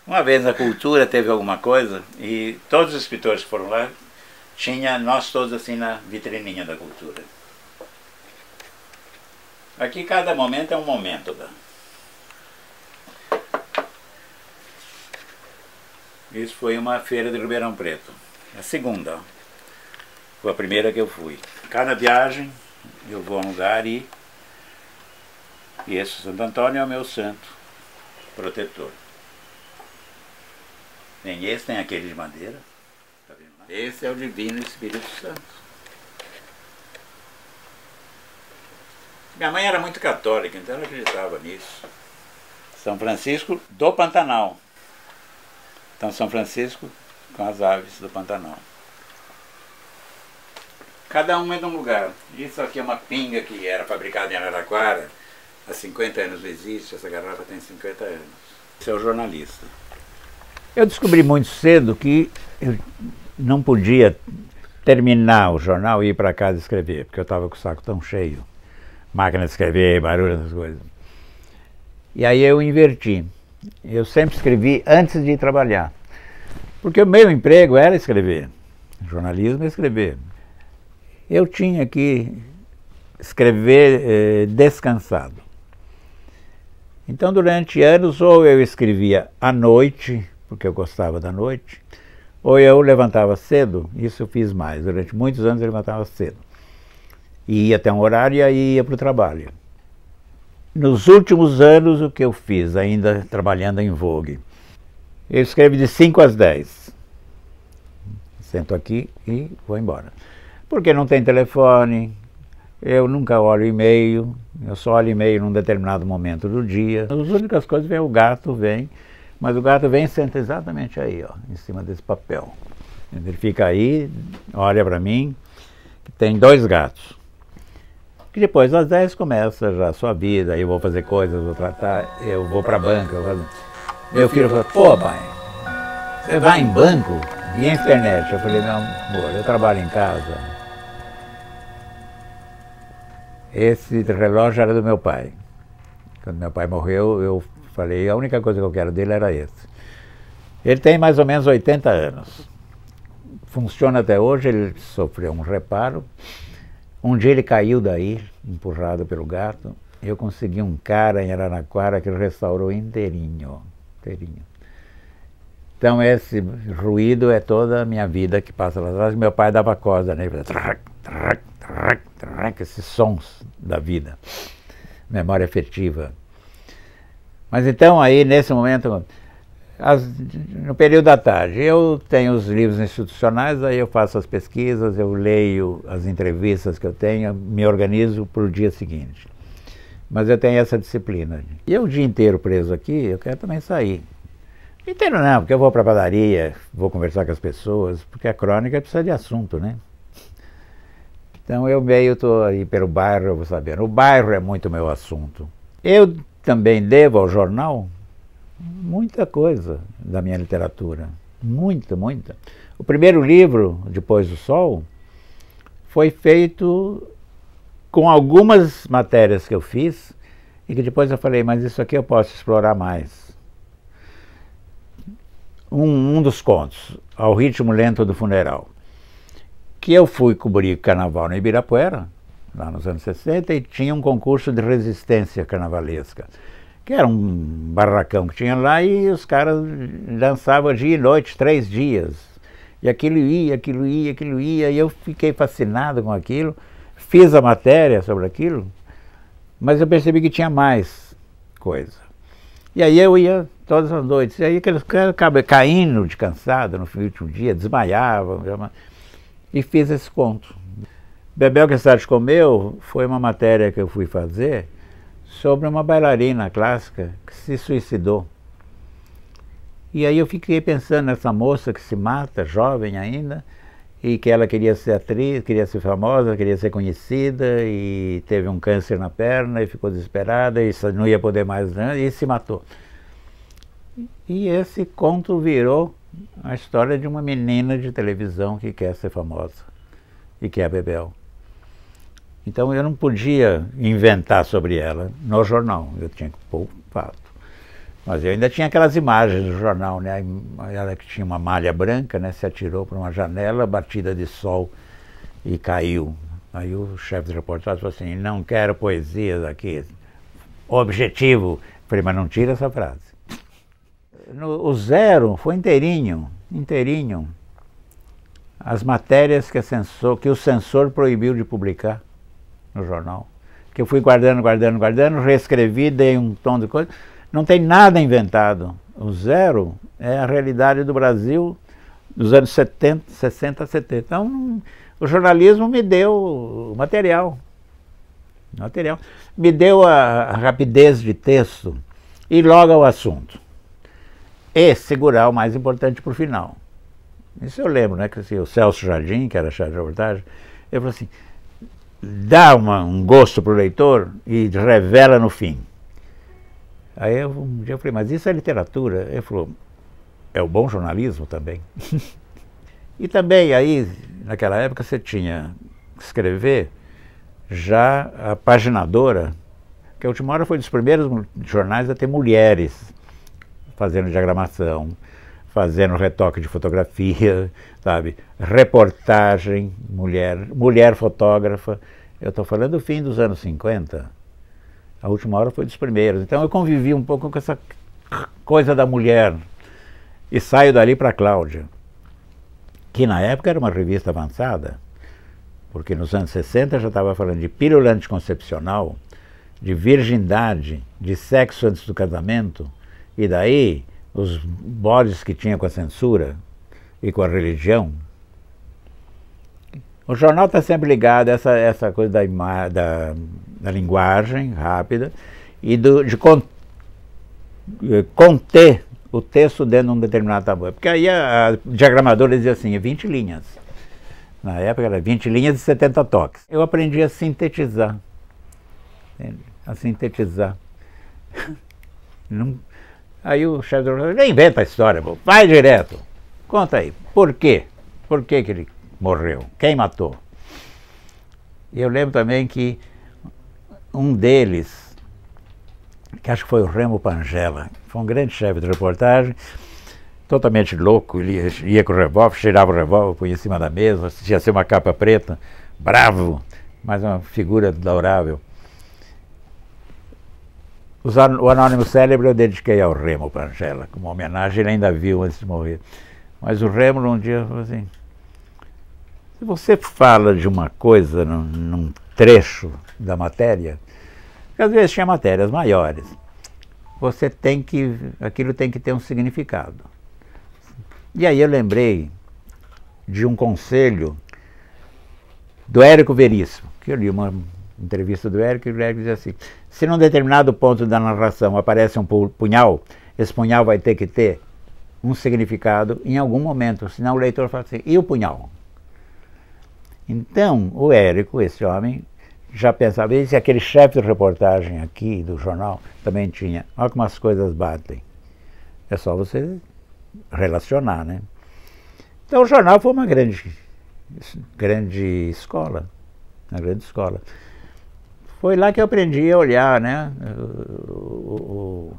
Uma vez na Cultura teve alguma coisa e todos os escritores que foram lá, tinha nós todos assim na vitrininha da Cultura. Aqui cada momento é um momento. Tá? Isso foi uma feira de Ribeirão Preto. A segunda, ó. Foi a primeira que eu fui. Cada viagem eu vou a um lugar e esse Santo Antônio é o meu santo protetor. Tem esse, tem aquele de madeira. Tá vendo lá? Esse é o Divino Espírito Santo. Minha mãe era muito católica, então ela acreditava nisso. São Francisco do Pantanal. Então São Francisco com as aves do Pantanal. Cada um é de um lugar. Isso aqui é uma pinga que era fabricada em Araraquara. Há 50 anos não existe, essa garrafa tem 50 anos. Esse é o jornalista. Eu descobri muito cedo que eu não podia terminar o jornal e ir para casa escrever, porque eu estava com o saco tão cheio. Máquina de escrever, barulho, essas coisas. E aí eu inverti. Eu sempre escrevi antes de ir trabalhar. Porque o meu emprego era escrever. Jornalismo é escrever. Eu tinha que escrever descansado. Então, durante anos, ou eu escrevia à noite, porque eu gostava da noite, ou eu levantava cedo, isso eu fiz mais. Durante muitos anos eu levantava cedo. E ia até um horário e aí ia para o trabalho. Nos últimos anos, o que eu fiz, ainda trabalhando em Vogue, eu escrevo de 5 às 10. Sento aqui e vou embora. Porque não tem telefone, eu nunca olho e-mail, eu só olho e-mail num determinado momento do dia. As únicas coisas vem o gato, vem, mas o gato vem e senta exatamente aí, ó, em cima desse papel. Ele fica aí, olha para mim, que tem 2 gatos. E depois às 10 começa já a sua vida, aí eu vou fazer coisas, vou tratar, eu vou para a banca. Meu filho falou, pô pai, você vai em banco? E a internet? Eu falei, meu amor, eu trabalho em casa. Esse relógio era do meu pai. Quando meu pai morreu, eu falei, a única coisa que eu quero dele era esse. Ele tem mais ou menos 80 anos. Funciona até hoje, ele sofreu um reparo. Um dia ele caiu daí, empurrado pelo gato. Eu consegui um cara em Araraquara que ele restaurou inteirinho. Então esse ruído é toda a minha vida que passa lá atrás. Meu pai dava corda, né? Esses sons da vida. Memória afetiva. Mas então aí nesse momento, no período da tarde, eu tenho os livros institucionais, aí eu faço as pesquisas, eu leio as entrevistas que eu tenho, me organizo para o dia seguinte. Mas eu tenho essa disciplina. E eu o dia inteiro preso aqui, eu quero também sair. Inteiro não, porque eu vou para a padaria, vou conversar com as pessoas, porque a crônica precisa de assunto, né? Então eu meio estou aí pelo bairro, eu vou sabendo. O bairro é muito meu assunto. Eu também devo ao jornal muita coisa da minha literatura. Muita. O primeiro livro, Depois do Sol, foi feito com algumas matérias que eu fiz e que depois eu falei, mas isso aqui eu posso explorar mais. Um dos contos, Ao Ritmo Lento do Funeral, que eu fui cobrir carnaval no Ibirapuera, lá nos anos 60, e tinha um concurso de resistência carnavalesca, que era um barracão que tinha lá e os caras dançavam dia e noite, 3 dias. E aquilo ia, e eu fiquei fascinado com aquilo, fiz a matéria sobre aquilo, mas eu percebi que tinha mais coisa. E aí eu ia todas as noites, e aí aqueles caras caindo de cansado no último dia, desmaiavam, e fiz esse conto. Bebel que a cidade comeu foi uma matéria que eu fui fazer sobre uma bailarina clássica que se suicidou. E aí eu fiquei pensando nessa moça que se mata, jovem ainda, e que ela queria ser atriz, queria ser famosa, queria ser conhecida, e teve um câncer na perna, e ficou desesperada, e não ia poder mais, né, e se matou. E esse conto virou a história de uma menina de televisão que quer ser famosa, e que é a Bebel. Então eu não podia inventar sobre ela no jornal, eu tinha que pôr o fato. Mas eu ainda tinha aquelas imagens do jornal, né? Ela que tinha uma malha branca, né? Se atirou por uma janela, batida de sol e caiu. Aí o chefe de reportagem falou assim, não quero poesias aqui. Objetivo. Eu falei, mas não tira essa frase. O Zero foi inteirinho, inteirinho. As matérias que o censor proibiu de publicar no jornal. Que eu fui guardando, reescrevi, dei um tom de coisa. Não tem nada inventado. O Zero é a realidade do Brasil dos anos 70, 60, 70. Então, o jornalismo me deu material. Me deu a rapidez de texto e logo ao assunto. E segurar o mais importante para o final. Isso eu lembro, né? Que assim, o Celso Jardim, que era chefe de reportagem, ele falou assim, dá um gosto para o leitor e revela no fim. Aí um dia eu falei, mas isso é literatura? Ele falou, é o bom jornalismo também. E também aí, naquela época, você tinha que escrever já a paginadora, que a Última Hora foi dos primeiros jornais a ter mulheres fazendo diagramação, fazendo retoque de fotografia, sabe? Reportagem, mulher fotógrafa. Eu estou falando do fim dos anos 50. A Última Hora foi dos primeiros. Então eu convivi um pouco com essa coisa da mulher. E saio dali para a Cláudia, que na época era uma revista avançada, porque nos anos 60 já estava falando de pílula anticoncepcional, de virgindade, de sexo antes do casamento, e daí os bodes que tinha com a censura e com a religião. O jornal está sempre ligado a essa coisa da linguagem rápida e de conter o texto dentro de um determinado tamanho. Porque aí a diagramadora dizia assim, 20 linhas. Na época era 20 linhas e 70 toques. Eu aprendi a sintetizar. Entende? A sintetizar. Aí o chefe do jornal, nem inventa a história, pô. Vai direto. Conta aí, por quê? Por que ele morreu? Quem matou? E eu lembro também que um deles, que acho que foi o Remo Pangella, foi um grande chefe de reportagem, totalmente louco, ele ia com o revólver, tirava o revólver, punha em cima da mesa, tinha ser uma capa preta, bravo, mas uma figura adorável. O Anônimo Célebre eu dediquei ao Remo Pangella, como homenagem, ele ainda viu antes de morrer. Mas o Remo um dia falou assim, se você fala de uma coisa num trecho da matéria, porque às vezes tinha matérias maiores, aquilo tem que ter um significado. E aí eu lembrei de um conselho do Érico Veríssimo, que eu li uma entrevista do Érico, e o Érico dizia assim, se num determinado ponto da narração aparece um punhal, esse punhal vai ter que ter um significado em algum momento, senão o leitor fala assim, e o punhal? Então, o Érico, esse homem, já pensava, e se aquele chefe de reportagem aqui do jornal também tinha, olha como as coisas batem. É só você relacionar, né? Então o jornal foi uma grande escola, uma grande escola. Foi lá que eu aprendi a olhar, né? O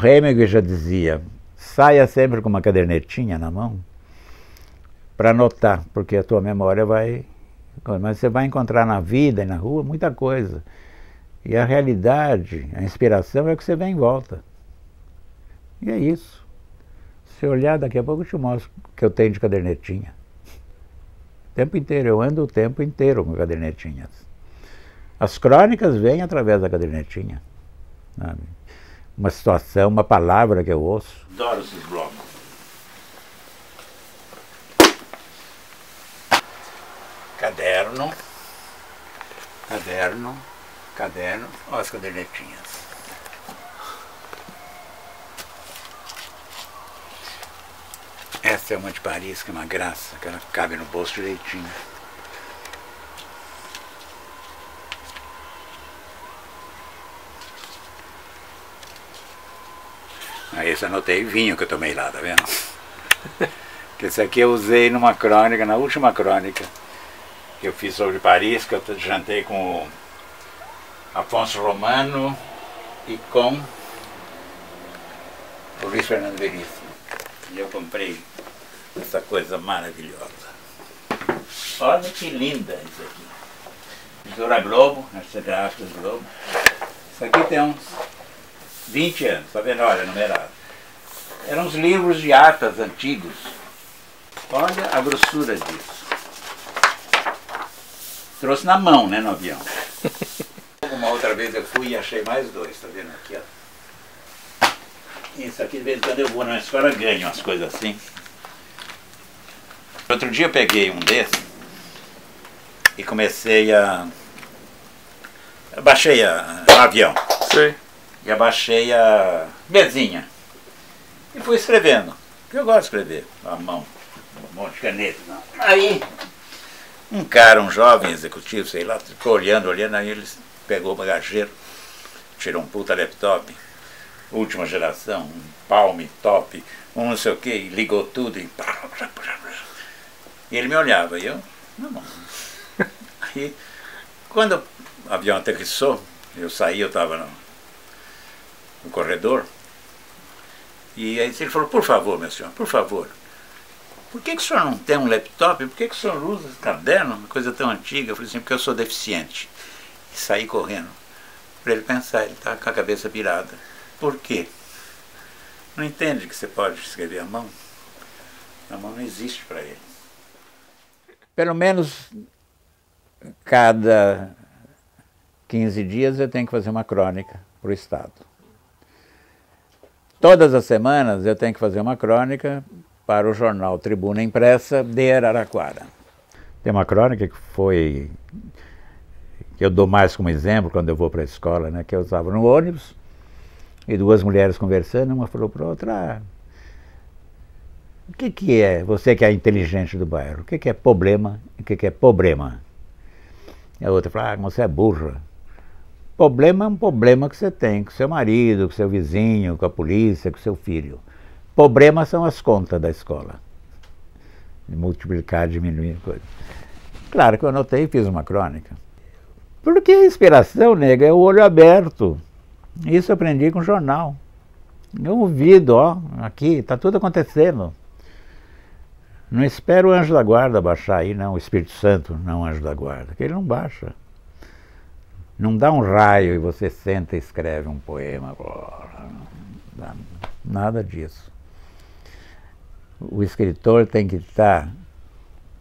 Hemingway já dizia, saia sempre com uma cadernetinha na mão para anotar, porque a tua memória vai... Mas você vai encontrar na vida e na rua muita coisa. E a realidade, a inspiração é o que você vê em volta. E é isso. Se olhar, daqui a pouco eu te mostro o que eu tenho de cadernetinha. O tempo inteiro, eu ando o tempo inteiro com cadernetinhas. As crônicas vêm através da cadernetinha. Sabe? Uma situação, uma palavra que eu ouço. Adoro esses blocos. Caderno, olha as cadernetinhas. Essa é uma de Paris, que é uma graça, que ela cabe no bolso direitinho. Aí esse anotei vinho que eu tomei lá, tá vendo? Esse aqui eu usei numa crônica, na última crônica que eu fiz sobre Paris, que eu jantei com o Afonso Romano e com o Luiz Fernando Veríssimo. E eu comprei essa coisa maravilhosa. Olha que linda isso aqui. Editora Globo, Arte Gráficas Globo. Isso aqui tem uns 20 anos, tá vendo? Olha, numerado. Eram uns livros de atas antigos. Olha a grossura disso. Trouxe na mão, né, no avião. Uma outra vez eu fui e achei mais dois, tá vendo aqui, ó. Isso aqui, de vez em quando eu vou na escola, ganho umas coisas assim. Outro dia eu peguei um desses e comecei a... Eu baixei um avião. Sim. E abaixei a mesinha. E fui escrevendo. Porque eu gosto de escrever à mão. Um monte de caneta. Não. Aí, um cara, um jovem executivo, sei lá, ficou olhando, aí ele pegou o bagageiro, tirou um puta laptop, última geração, um Palm Top, um não sei o que, ligou tudo e ele me olhava e eu, não. Aí, quando o avião aterrissou, eu saí, eu estava no corredor, e aí ele falou, por favor, meu senhor, por favor, por que o senhor não tem um laptop? Por que o senhor usa esse caderno, uma coisa tão antiga? Eu falei assim, porque eu sou deficiente. E saí correndo, para ele pensar, ele está com a cabeça virada. Por quê? Não entende que você pode escrever à mão? A mão não existe para ele. Pelo menos cada 15 dias eu tenho que fazer uma crônica para o Estado. Todas as semanas eu tenho que fazer uma crônica para o jornal Tribuna Impressa de Araraquara. Tem uma crônica que eu dou mais como exemplo quando eu vou para a escola, né, que eu estava no ônibus e duas mulheres conversando, uma falou para a outra, o que é, você que é inteligente do bairro, o que é problema e o que é problema? E a outra falou, você é burra. Problema é um problema que você tem com seu marido, com seu vizinho, com a polícia, com seu filho. Problemas são as contas da escola. De multiplicar, diminuir, coisa. Claro que eu anotei e fiz uma crônica. Porque a inspiração, nega, é o olho aberto. Isso eu aprendi com o jornal. É um ouvido, ó, aqui, está tudo acontecendo. Não espera o anjo da guarda baixar aí, não, o Espírito Santo, não o anjo da guarda, que ele não baixa. Não dá um raio e você senta e escreve um poema. Não dá nada disso. O escritor tem que estar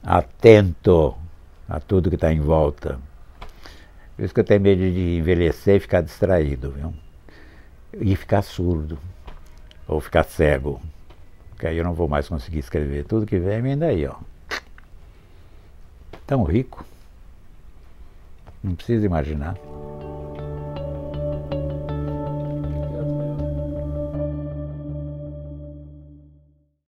atento a tudo que está em volta. Por isso que eu tenho medo de envelhecer e ficar distraído, viu? E ficar surdo, ou ficar cego, porque aí eu não vou mais conseguir escrever. Tudo que vem, vem daí, ó. Tão rico. Não precisa imaginar.